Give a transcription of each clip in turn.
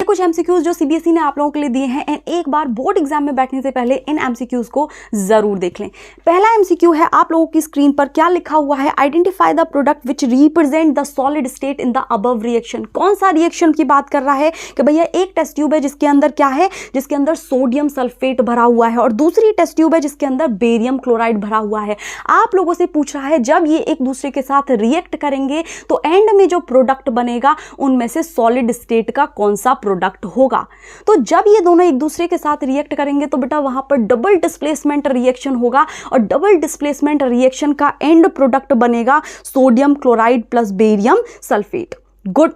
कुछ एमसीक्यूज जो सीबीएसई ने आप लोगों के लिए दिए हैं, एंड एक बार बोर्ड एग्जाम में बैठने से पहले इन एमसीक्यूज को जरूर देख लें। पहला एमसीक्यू है आप लोगों की स्क्रीन पर क्या लिखा हुआ है, identify the product which represent the solid state in the above reaction. कौन सा रिएक्शन की बात कर रहा है कि भैया एक टेस्ट ट्यूब है जिसके अंदर क्या है, जिसके अंदर सोडियम सल्फेट भरा हुआ है, और दूसरी टेस्ट ट्यूब है जिसके अंदर बेरियम क्लोराइड भरा हुआ है। आप लोगों से पूछ रहा है जब ये एक दूसरे के साथ रिएक्ट करेंगे तो एंड में जो प्रोडक्ट बनेगा उनमें से सॉलिड स्टेट का कौन सा प्रोडक्ट होगा। तो जब ये दोनों एक दूसरे के साथ रिएक्ट करेंगे तो बेटा वहां पर डबल डिस्प्लेसमेंट रिएक्शन होगा, और डबल डिस्प्लेसमेंट रिएक्शन का एंड प्रोडक्ट बनेगा sodium chloride plus barium sulphate. Good.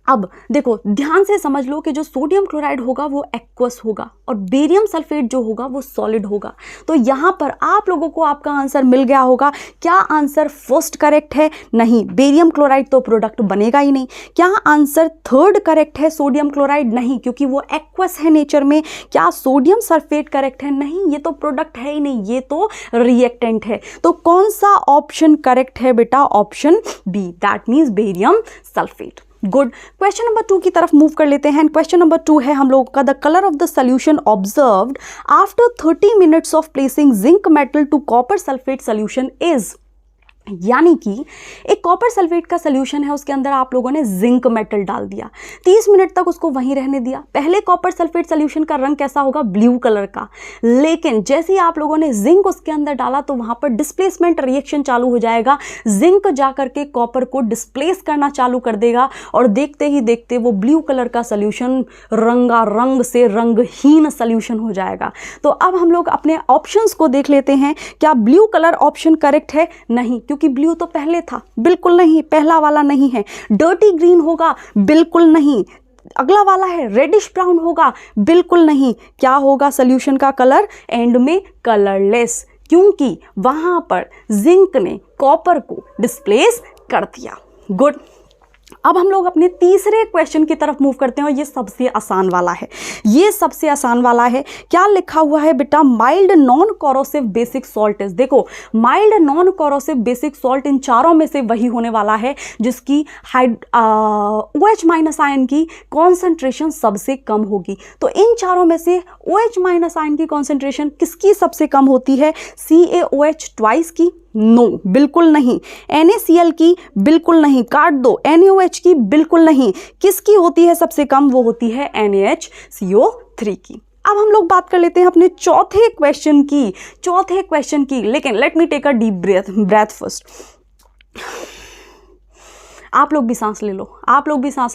अब देखो ध्यान से समझ लो कि जो सोडियम क्लोराइड होगा वो एक्वस होगा और बेरियम सल्फेट जो होगा वो सॉलिड होगा। तो यहाँ पर आप लोगों को आपका आंसर मिल गया होगा। क्या आंसर फर्स्ट करेक्ट है? नहीं, बेरियम क्लोराइड तो प्रोडक्ट बनेगा ही नहीं। क्या आंसर थर्ड करेक्ट है, सोडियम क्लोराइड? नहीं, क्योंकि वो एक्वस है नेचर में। क्या सोडियम सल्फेट करेक्ट है? नहीं, ये तो प्रोडक्ट है ही नहीं, ये तो रिएक्टेंट है। तो कौन सा ऑप्शन करेक्ट है बेटा? Option B, that means barium sulphate. Good. Question number 2 की तरफ मूव कर लेते हैं। क्वेश्चन नंबर 2 है हम लोगों का, the colour of the solution observed after 30 minutes of placing zinc metal to copper sulphate solution is. यानी कि एक कॉपर सल्फेट का सोल्यूशन है, उसके अंदर आप लोगों ने जिंक मेटल डाल दिया, 30 मिनट तक उसको वहीं रहने दिया। पहले कॉपर सल्फेट सोल्यूशन का रंग कैसा होगा? ब्लू कलर का। लेकिन जैसे ही आप लोगों ने जिंक उसके अंदर डाला तो वहां पर डिस्प्लेसमेंट रिएक्शन चालू हो जाएगा। जिंक जाकर के कॉपर को डिस्प्लेस करना चालू कर देगा और देखते ही देखते वो ब्लू कलर का सोल्यूशन रंगारंग से रंगहीन सोल्यूशन हो जाएगा। तो अब हम लोग अपने ऑप्शंस को देख लेते हैं। क्या ब्लू कलर ऑप्शन करेक्ट है? नहीं, क्योंकि ब्लू तो पहले था। बिल्कुल नहीं, पहला वाला नहीं है। डर्टी ग्रीन होगा? बिल्कुल नहीं। अगला वाला है रेडिश ब्राउन होगा? बिल्कुल नहीं। क्या होगा सॉल्यूशन का कलर? एंड में कलरलेस, क्योंकि वहां पर जिंक ने कॉपर को डिस्प्लेस कर दिया। गुड। अब हम लोग अपने तीसरे क्वेश्चन की तरफ मूव करते हैं और ये सबसे आसान वाला है। ये सबसे आसान वाला है। क्या लिखा हुआ है बेटा? Mild non corrosive basic salt is. देखो mild non corrosive basic salt इन चारों में से वही होने वाला है जिसकी OH माइनस आयन की कॉन्सेंट्रेशन सबसे कम होगी। तो इन चारों में से OH माइनस आयन की कॉन्सेंट्रेशन किसकी सबसे कम होती है? CaOH ट्वाइस की? नो, बिल्कुल नहीं। NaCl की? बिल्कुल नहीं, काट दो। NaOH की? बिल्कुल नहीं। किसकी होती है सबसे कम? वो होती है NaHCO3 की। अब हम लोग बात कर लेते हैं अपने चौथे क्वेश्चन की। लेकिन let me take a deep breath first. आप लोग भी सांस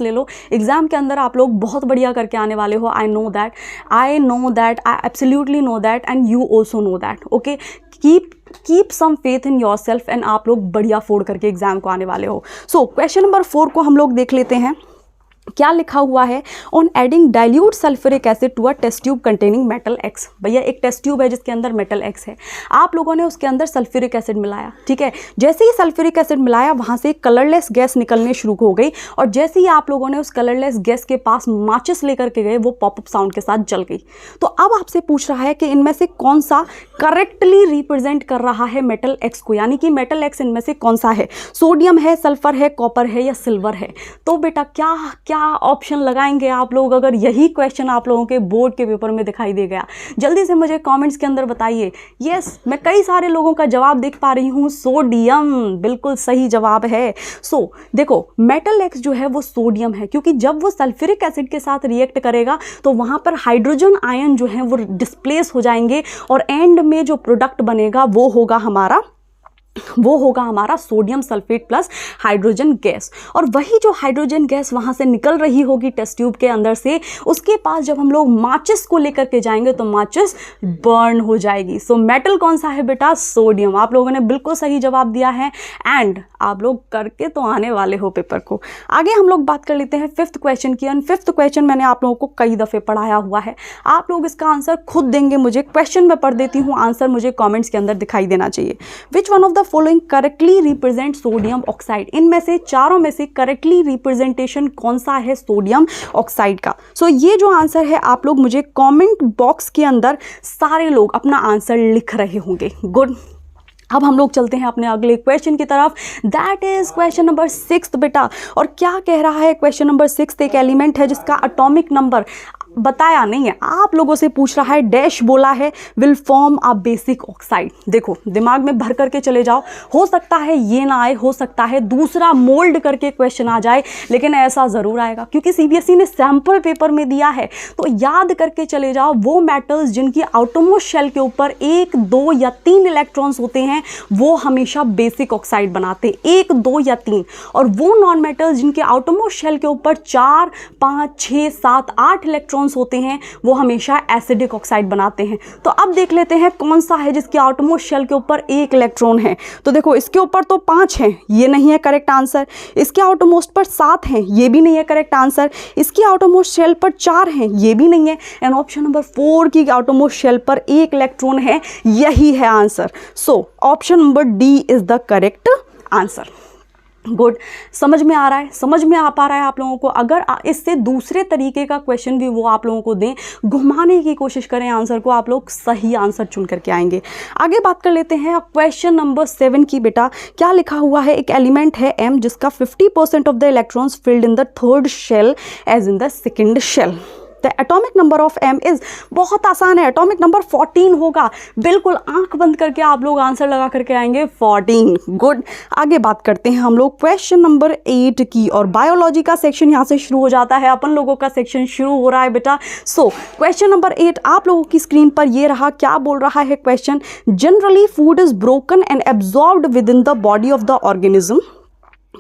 ले लो। एग्जाम के अंदर आप लोग बहुत बढ़िया करके आने वाले हो। I know that, I absolutely know that, and you also know that. Okay, keep some faith in your self, and आप लोग बढ़िया फोड़ करके एग्जाम को आने वाले हो। सो क्वेश्चन नंबर 4 को हम लोग देख लेते हैं। क्या लिखा हुआ है? On adding dilute sulphuric acid to a test tube containing metal X। भैया एक टेस्ट ट्यूब है जिसके अंदर मेटल X है, आप लोगों ने उसके अंदर सल्फ्यूरिक एसिड मिलाया। ठीक है, जैसे ही सल्फ्यूरिक एसिड मिलाया वहां से कलरलेस गैस निकलने शुरू हो गई, और जैसे ही आप लोगों ने उस कलरलेस गैस के पास माचिस लेकर के गए वो पॉपअप साउंड के साथ जल गई। तो अब आपसे पूछ रहा है कि इनमें से कौन सा करेक्टली रिप्रेजेंट कर रहा है मेटल X को, यानी कि मेटल X इनमें से कौन सा है? सोडियम है, सल्फर है, कॉपर है या सिल्वर है? तो बेटा क्या ऑप्शन लगाएंगे आप लोग अगर यही क्वेश्चन आप लोगों के बोर्ड के पेपर में दिखाई दे गया? जल्दी से मुझे कमेंट्स के अंदर बताइए। यस, मैं कई सारे लोगों का जवाब देख पा रही हूँ, सोडियम बिल्कुल सही जवाब है। सो देखो मेटल X जो है वो सोडियम है, क्योंकि जब वो सल्फ्यूरिक एसिड के साथ रिएक्ट करेगा तो वहां पर हाइड्रोजन आयन जो है वो डिस्प्लेस हो जाएंगे, और एंड में जो प्रोडक्ट बनेगा वो होगा हमारा sodium sulphate plus hydrogen gas. और वही जो हाइड्रोजन गैस वहां से निकल रही होगी टेस्ट ट्यूब के अंदर से, उसके पास जब हम लोग माचिस को लेकर के जाएंगे तो माचिस बर्न हो जाएगी। सो मेटल कौन सा है बेटा? सोडियम। आप लोगों ने बिल्कुल सही जवाब दिया है, एंड आप लोग करके तो आने वाले हो पेपर को। आगे हम लोग बात कर लेते हैं 5th क्वेश्चन की। एंड 5th क्वेश्चन मैंने आप लोगों को कई दफ़े पढ़ाया हुआ है, आप लोग इसका आंसर खुद देंगे मुझे। क्वेश्चन में पढ़ देती हूँ, आंसर मुझे कॉमेंट्स के अंदर दिखाई देना चाहिए। Which one of the following correctly represent sodium oxide? इनमें से चारों में से करेक्टली रिप्रेजेंटेशन कौन सा है सोडियम ऑक्साइड का? सो ये जो आंसर है आप लोग मुझे कमेंट बॉक्स के अंदर सारे लोग अपना आंसर लिख रहे होंगे। गुड। अब हम लोग चलते हैं अपने अगले क्वेश्चन की तरफ, दैट इज क्वेश्चन नंबर 6 बेटा। और क्या कह रहा है क्वेश्चन नंबर 6? एक एलिमेंट है जिसका एटॉमिक नंबर बताया नहीं है, आप लोगों से पूछ रहा है, डैश बोला है, will form a basic oxide. देखो दिमाग में भर करके चले जाओ, हो सकता है ये ना आए, हो सकता है दूसरा मोल्ड करके क्वेश्चन आ जाए, लेकिन ऐसा ज़रूर आएगा क्योंकि सीबीएसई ने सैम्पल पेपर में दिया है। तो याद करके चले जाओ, वो मेटल्स जिनकी आउटरमोस्ट शेल के ऊपर 1, 2 या 3 इलेक्ट्रॉन्स होते हैं वो हमेशा बेसिक ऑक्साइड बनाते, 1, 2 या 3। और वो नॉन मेटल्स जिनके आउटरमोस्ट शेल के ऊपर 4, 5, 6, 7, 8 इलेक्ट्रॉन्स होते हैं वो हमेशा एसिडिक ऑक्साइड बनाते हैं। तो अब देख लेते हैं कौन सा है जिसके आउटरमोस्ट शेल के ऊपर 1 इलेक्ट्रॉन है। तो देखो इसके ऊपर तो 5 हैं, ये नहीं है करेक्ट आंसर। इसके आउटरमोस्ट पर 7 हैं, ये भी नहीं है करेक्ट आंसर। इसकी आउटरमोस्ट शेल पर 4 हैं, ये भी नहीं है। एंड ऑप्शन नंबर 4 की आउटरमोस्ट शेल पर 1 इलेक्ट्रॉन है, यही है answer. So option number D is the correct answer. Good, समझ में आ रहा है, समझ में आ पा रहा है आप लोगों को? अगर इससे दूसरे तरीके का क्वेश्चन भी वो आप लोगों को दें, घुमाने की कोशिश करें आंसर को, आप लोग सही आंसर चुन करके आएंगे। आगे बात कर लेते हैं क्वेश्चन नंबर 7 की बेटा। क्या लिखा हुआ है? एक एलिमेंट है M जिसका 50% of the electrons filled in the third shell as in the second shell. The atomic number of M is, बहुत आसान है, एटॉमिक नंबर 14 होगा। बिल्कुल आंख बंद करके आप लोग आंसर लगा करके आएंगे 14। गुड, आगे बात करते हैं हम लोग क्वेश्चन नंबर 8 की। और बायोलॉजी का सेक्शन यहाँ से शुरू हो जाता है, अपन लोगों का सेक्शन शुरू हो रहा है बेटा। सो क्वेश्चन नंबर 8 आप लोगों की स्क्रीन पर ये रहा। क्या बोल रहा है question? Generally food is broken and absorbed with in the body of the organism.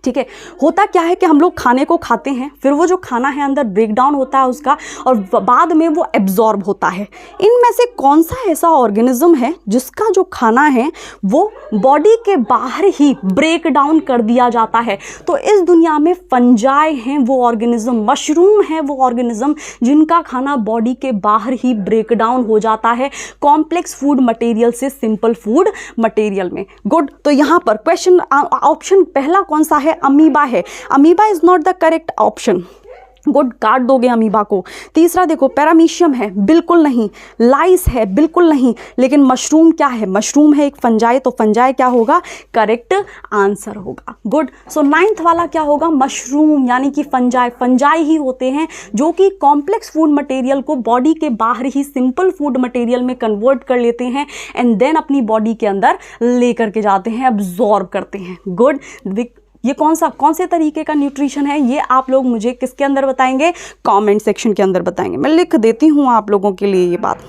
ठीक है, होता क्या है कि हम लोग खाने को खाते हैं, फिर वो जो खाना है अंदर ब्रेक डाउन होता है उसका, और बाद में वो एब्जॉर्ब होता है। इनमें से कौन सा ऐसा ऑर्गेनिज्म है जिसका जो खाना है वो बॉडी के बाहर ही ब्रेक डाउन कर दिया जाता है? तो इस दुनिया में फंजाई हैं वो ऑर्गेनिज्म, मशरूम हैं वो ऑर्गेनिज्म जिनका खाना बॉडी के बाहर ही ब्रेक डाउन हो जाता है कॉम्प्लेक्स फूड मटेरियल से सिंपल फूड मटेरियल में। गुड, तो यहाँ पर क्वेश्चन ऑप्शन पहला कौन सा है? अमीबा है। Amoeba is not the correct option. Good, काट दोगे अमीबा को। तीसरा देखो पैरामीशियम है, बिल्कुल नहीं। लाइस है, बिल्कुल नहीं। लेकिन मशरूम क्या है? मशरूम है एक फंजाई, तो फंजाई क्या होगा? करेक्ट आंसर होगा। गुड, सो 9th वाला क्या होगा? मशरूम यानी कि फंजाई। फंजाई ही होते हैं जो कि कॉम्प्लेक्स फूड मटेरियल को बॉडी के बाहर ही सिंपल फूड मटेरियल में कन्वर्ट कर लेते हैं एंड देन अपनी बॉडी के अंदर लेकर के जाते हैं, एब्जॉर्ब करते हैं। गुड, ये कौन से तरीके का न्यूट्रिशन है ये आप लोग मुझे किसके अंदर बताएंगे? कमेंट सेक्शन के अंदर बताएंगे। मैं लिख देती हूँ आप लोगों के लिए ये बात,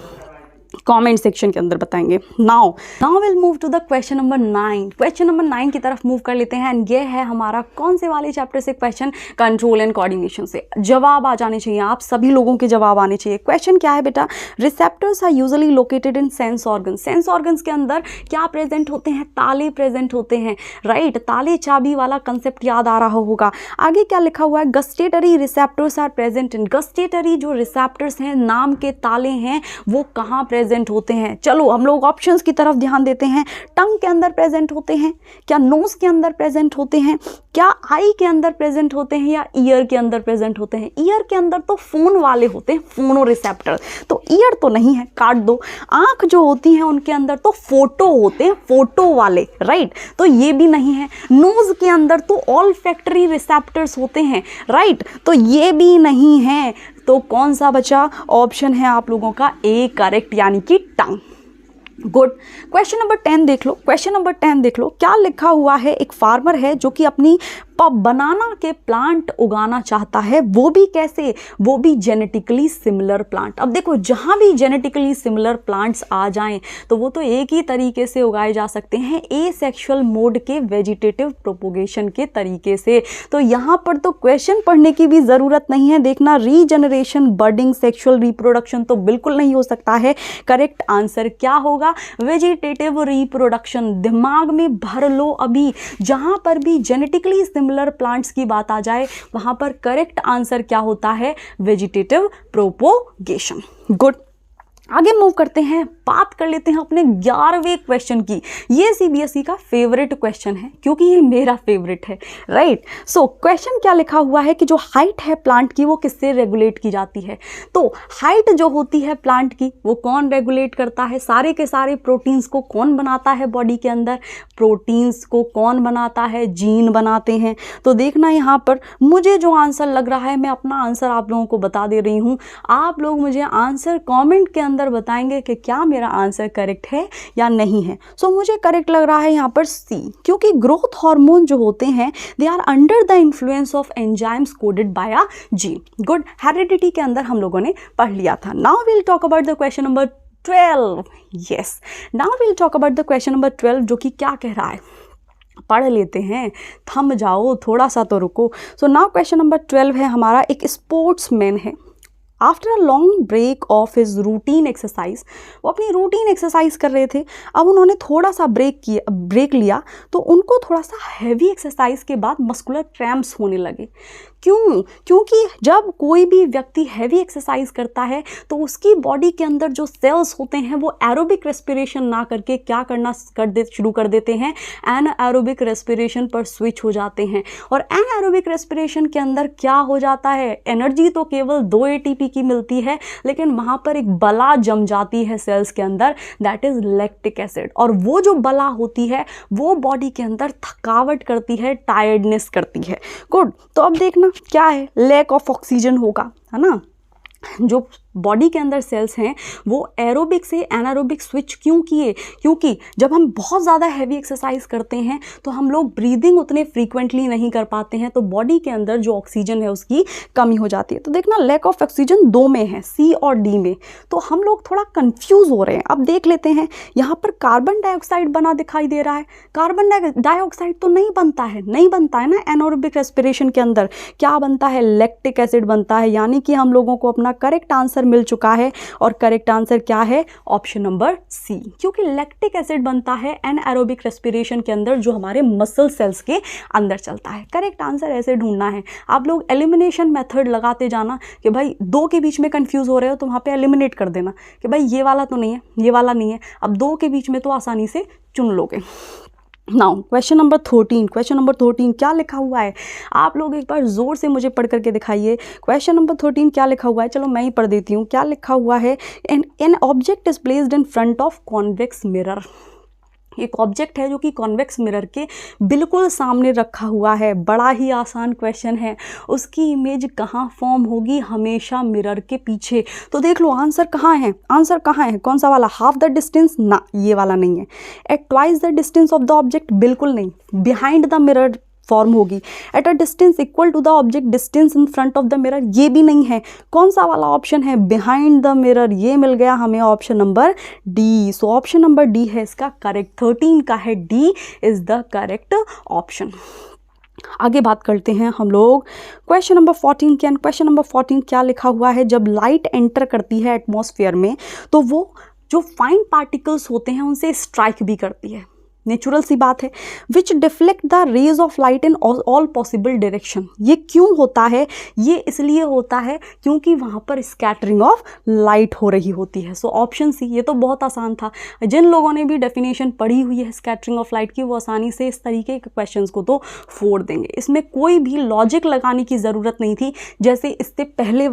कमेंट सेक्शन के अंदर बताएंगे। Now will move to the question number 9। Question number 9 की तरफ मूव कर लेते हैं एंड ये है हमारा कौन से वाले चैप्टर से क्वेश्चन? कंट्रोल एंड कोऑर्डिनेशन से। जवाब आ जाने चाहिए, आप सभी लोगों के जवाब आने चाहिए। क्वेश्चन क्या है बेटा? Receptors are usually located in sense organ. Sense organs के अंदर क्या प्रेजेंट होते हैं? ताले प्रेजेंट होते हैं, राइट? ताले चाबी वाला कंसेप्ट याद आ रहा होगा। आगे क्या लिखा हुआ है? Gustatory receptors are present in. Gustatory जो रिसेप्टर्स हैं, नाम के ताले हैं, वो कहाँ प्रेजेंट होते हैं? चलो हम लोग ऑप्शंस की तरफ ध्यान देते हैं। टंग के अंदर प्रेजेंट होते हैं क्या? नोज के अंदर प्रेजेंट होते हैं क्या? आई के अंदर प्रेजेंट होते हैं या ईयर के अंदर प्रेजेंट होते हैं? ईयर के अंदर तो फोन वाले होते हैं, फोनो रिसेप्टर, तो ईयर तो नहीं है, काट दो। आंख जो होती हैं उनके अंदर तो फोटो होते हैं, फोटो वाले, राइट? तो ये भी नहीं है। नोज के अंदर तो ऑल्फैक्टरी रिसेप्टर्स होते हैं, राइट? तो ये भी नहीं है। तो कौन सा बचा? ऑप्शन है आप लोगों का ए करेक्ट, यानी कि टंग। गुड, क्वेश्चन नंबर 10 देख लो। क्वेश्चन नंबर 10 देख लो, क्या लिखा हुआ है? एक फार्मर है जो कि अपनी बनाना के प्लांट उगाना चाहता है, वो भी कैसे? वो भी जेनेटिकली सिमिलर प्लांट। अब देखो जहाँ भी जेनेटिकली सिमिलर प्लांट्स आ जाएं तो वो तो एक ही तरीके से उगाए जा सकते हैं, एसेक्सुअल मोड के वेजिटेटिव प्रोपोगेशन के तरीके से। तो यहाँ पर तो क्वेश्चन पढ़ने की भी ज़रूरत नहीं है। देखना, रीजनरेशन, बर्डिंग, सेक्सुअल रिप्रोडक्शन तो बिल्कुल नहीं हो सकता है। करेक्ट आंसर क्या होगा? Vegetative reproduction. दिमाग में भर लो अभी, जहाँ पर भी जेनेटिकली सिमिलर प्लांट्स की बात आ जाए वहां पर करेक्ट आंसर क्या होता है? Vegetative propagation. गुड, आगे मूव करते हैं, बात कर लेते हैं अपने 11वें क्वेश्चन की। ये सीबीएसई का फेवरेट क्वेश्चन है क्योंकि ये मेरा फेवरेट है, राइट। सो क्वेश्चन क्या लिखा हुआ है कि जो हाइट है प्लांट की वो किससे रेगुलेट की जाती है। तो हाइट जो होती है प्लांट की वो कौन रेगुलेट करता है, सारे के सारे प्रोटीन्स को कौन बनाता है बॉडी के अंदर, प्रोटीन्स को कौन बनाता है, जीन बनाते हैं। तो देखना यहाँ पर मुझे जो आंसर लग रहा है, मैं अपना आंसर आप लोगों को बता दे रही हूँ, आप लोग मुझे आंसर कमेंट के अंदर बताएंगे कि क्या मेरा आंसर करेक्ट है या नहीं है। सो मुझे करेक्ट लग रहा है यहाँ पर सी, क्योंकि ग्रोथ हार्मोन जो होते हैं they are under the influence of enzymes coded by a gene. Good, heredity के अंदर हम लोगों ने पढ़ लिया था। Now we will talk about the question number 12। Yes, now we will talk about the question number 12 जो कि क्या कह रहा है, पढ़ लेते हैं, थम जाओ, थोड़ा सा तो रुको। सो नाउ क्वेश्चन नंबर 12 है हमारा, एक स्पोर्ट्समैन है। After a long break of his routine exercise, वो अपनी रूटीन एक्सरसाइज कर रहे थे, अब उन्होंने थोड़ा सा ब्रेक लिया तो उनको थोड़ा सा हैवी एक्सरसाइज के बाद मस्कुलर क्रैम्प्स होने लगे। क्यों? क्योंकि जब कोई भी व्यक्ति हैवी एक्सरसाइज करता है तो उसकी बॉडी के अंदर जो सेल्स होते हैं वो एरोबिक रेस्पिरेशन ना करके क्या शुरू कर देते हैं, एनाएरोबिक रेस्पिरेशन पर स्विच हो जाते हैं। और एनाएरोबिक रेस्पिरेशन के अंदर क्या हो जाता है, एनर्जी तो केवल 2 ATP की मिलती है, लेकिन वहाँ पर एक बला जम जाती है सेल्स के अंदर, दैट इज़ लैक्टिक एसिड। और वो जो बला होती है वो बॉडी के अंदर थकावट करती है, टायर्डनेस करती है। गुड, तो अब देखना क्या है, लैक ऑफ ऑक्सीजन होगा, है ना। जो बॉडी के अंदर सेल्स हैं वो एरोबिक से एनारोबिक स्विच क्यों किए, क्योंकि जब हम बहुत ज़्यादा हैवी एक्सरसाइज करते हैं तो हम लोग ब्रीदिंग उतने फ्रीक्वेंटली नहीं कर पाते हैं, तो बॉडी के अंदर जो ऑक्सीजन है उसकी कमी हो जाती है। तो देखना लैक ऑफ ऑक्सीजन 2 में है, सी और डी में, तो हम लोग थोड़ा कंफ्यूज हो रहे हैं। अब देख लेते हैं, यहाँ पर कार्बन डाइऑक्साइड बना दिखाई दे रहा है, कार्बन डाइऑक्साइड तो नहीं बनता है ना एनारोबिक रेस्पिरेशन के अंदर, क्या बनता है, लैक्टिक एसिड बनता है। यानी कि हम लोगों को अपना करेक्ट आंसर मिल चुका है, और करेक्ट आंसर क्या है, ऑप्शन नंबर सी, क्योंकि लैक्टिक एसिड बनता है एनाएरोबिक रेस्पिरेशन के अंदर जो हमारे मसल सेल्स के अंदर चलता है। करेक्ट आंसर ऐसे ढूंढना है, आप लोग एलिमिनेशन मेथड लगाते जाना कि भाई 2 के बीच में कंफ्यूज हो रहे हो तो वहाँ पे एलिमिनेट कर देना कि भाई ये वाला तो नहीं है, ये वाला नहीं है, अब 2 के बीच में तो आसानी से चुन लोगे। नाउ क्वेश्चन नंबर 13 क्या लिखा हुआ है, आप लोग एक बार जोर से मुझे पढ़ करके दिखाइए। क्वेश्चन नंबर 13 क्या लिखा हुआ है, चलो मैं ही पढ़ देती हूँ। क्या लिखा हुआ है, an object is placed in front of convex mirror. एक ऑब्जेक्ट है जो कि कॉन्वेक्स मिरर के बिल्कुल सामने रखा हुआ है। बड़ा ही आसान क्वेश्चन है, उसकी इमेज कहाँ फॉर्म होगी, हमेशा मिरर के पीछे। तो देख लो आंसर कहाँ है, कौन सा वाला, हाफ द डिस्टेंस, ना ये वाला नहीं है। At twice the distance of the object, बिल्कुल नहीं। बिहाइंड द मिरर फॉर्म होगी। At a distance equal to the object distance in front of the mirror, ये भी नहीं है। कौन सा वाला ऑप्शन है, बिहाइंड द मिरर, ये मिल गया हमें option number D. So option number D है इसका करेक्ट, 13 का है, D is the correct option. आगे बात करते हैं हम लोग क्वेश्चन नंबर 14 के। क्वेश्चन नंबर 14 क्या लिखा हुआ है, जब लाइट एंटर करती है एटमॉस्फेयर में तो वो जो फाइन पार्टिकल्स होते हैं उनसे स्ट्राइक भी करती है, नेचुरल सी बात है। Which deflect the rays of light in all possible direction, ये क्यों होता है, ये इसलिए होता है क्योंकि वहाँ पर स्कैटरिंग ऑफ लाइट हो रही होती है। सो ऑप्शन सी, ये तो बहुत आसान था, जिन लोगों ने भी डेफिनेशन पढ़ी हुई है स्कैटरिंग ऑफ लाइट की वो आसानी से इस तरीके के क्वेश्चंस को तो फोड़ देंगे। इसमें कोई भी लॉजिक लगाने की ज़रूरत नहीं थी, जैसे इससे पहले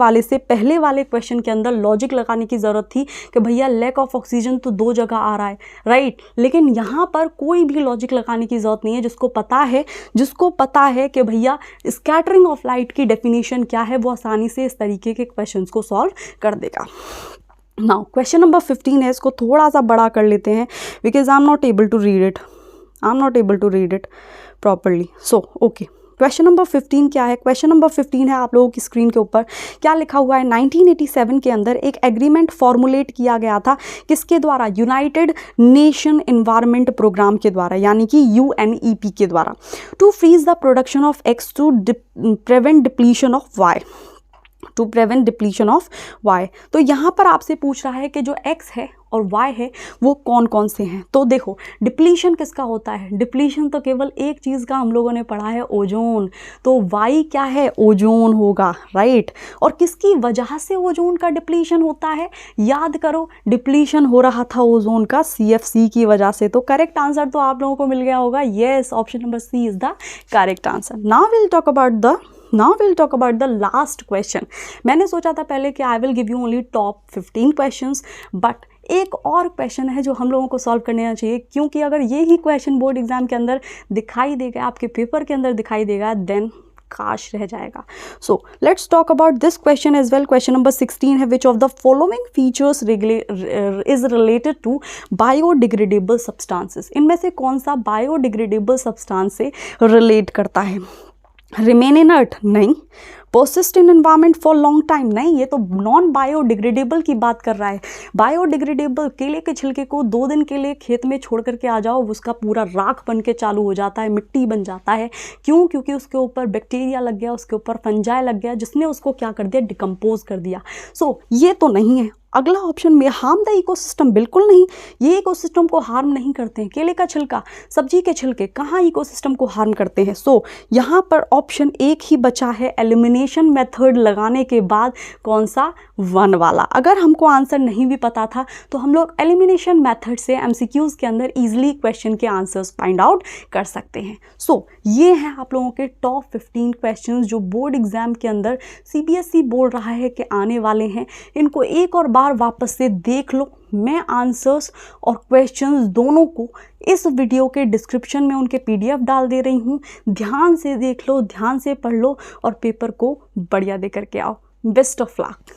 वाले क्वेश्चन के अंदर लॉजिक लगाने की ज़रूरत थी कि भैया लैक ऑफ ऑक्सीजन तो 2 जगह आ रहा है, राइट। लेकिन यहाँ पर कोई भी लॉजिक लगाने की ज़रूरत नहीं है। जिसको पता है कि भैया स्कैटरिंग ऑफ लाइट की डेफिनेशन क्या है, वो आसानी से इस तरीके के क्वेश्चंस को सॉल्व कर देगा। नाउ क्वेश्चन नंबर 15 है, इसको थोड़ा सा बड़ा कर लेते हैं because I am not able to read it properly. So okay, question number 15 क्या है, क्वेश्चन नंबर 15 है आप लोगों की स्क्रीन के ऊपर। क्या लिखा हुआ है, 1987 के अंदर एक एग्रीमेंट फॉर्मुलेट किया गया था, किसके द्वारा, यूनाइटेड नेशन एनवायरनमेंट प्रोग्राम के द्वारा, यानी कि UNEP के द्वारा, to freeze the production of X to prevent depletion of Y, to prevent depletion of Y. तो यहाँ पर आपसे पूछ रहा है कि जो एक्स है और वाई है वो कौन कौन से हैं। तो देखो डिप्लीशन किसका होता है, डिप्लीशन तो केवल एक चीज़ का हम लोगों ने पढ़ा है, ओजोन। तो वाई क्या है, ओजोन होगा, राइट। और किसकी वजह से ओजोन का डिप्लीशन होता है, याद करो डिप्लीशन हो रहा था ओजोन का CFC की वजह से। तो करेक्ट आंसर तो आप लोगों को मिल गया होगा, yes, option number C is the correct answer. Now will talk about the last question. मैंने सोचा था पहले कि I will give you only top 15 questions, but एक और क्वेश्चन है जो हम लोगों को सॉल्व करना चाहिए, क्योंकि अगर ये ही क्वेश्चन बोर्ड एग्जाम के अंदर दिखाई देगा, आपके पेपर के अंदर दिखाई देगा, देन काश रह जाएगा। So let's talk about this question as well. Question number 16 है, which of the following features is related to biodegradable substances. इनमें से कौन सा बायोडिग्रेडेबल सब्सटेंस से रिलेट करता है। रिमेन इनर्ट, नहीं। Persist in environment for long time, नहीं, ये तो नॉन बायोडिग्रेडेबल की बात कर रहा है। बायोडिग्रेडेबल, केले के छिलके को 2 दिन के लिए खेत में छोड़ करके आ जाओ, उसका पूरा राख बन के चालू हो जाता है, मिट्टी बन जाता है। क्यों, क्योंकि उसके ऊपर बैक्टीरिया लग गया, उसके ऊपर फंजाई लग गया, जिसने उसको क्या कर दिया, डिकम्पोज कर दिया। सो ये तो नहीं है। अगला ऑप्शन में हार्म द इकोसिस्टम, बिल्कुल नहीं, ये इकोसिस्टम को हार्म नहीं करते हैं। केले का छिलका, सब्जी के छिलके कहाँ इकोसिस्टम को हार्म करते हैं। सो यहाँ पर ऑप्शन एक ही बचा है, एलिमिनेशन मेथड लगाने के बाद कौन सा, 1 वाला। अगर हमको आंसर नहीं भी पता था तो हम लोग एलिमिनेशन मेथड से MCQs के अंदर ईजिली क्वेश्चन के आंसर्स फाइंड आउट कर सकते हैं। सो ये हैं आप लोगों के टॉप 15 क्वेश्चन जो बोर्ड एग्जाम के अंदर CBSE बोल रहा है कि आने वाले हैं। इनको एक और बार वापस से देख लो। मैं आंसर्स और क्वेश्चंस दोनों को इस वीडियो के डिस्क्रिप्शन में उनके PDF डाल दे रही हूँ। ध्यान से देख लो, ध्यान से पढ़ लो और पेपर को बढ़िया दे करके आओ। Best of luck.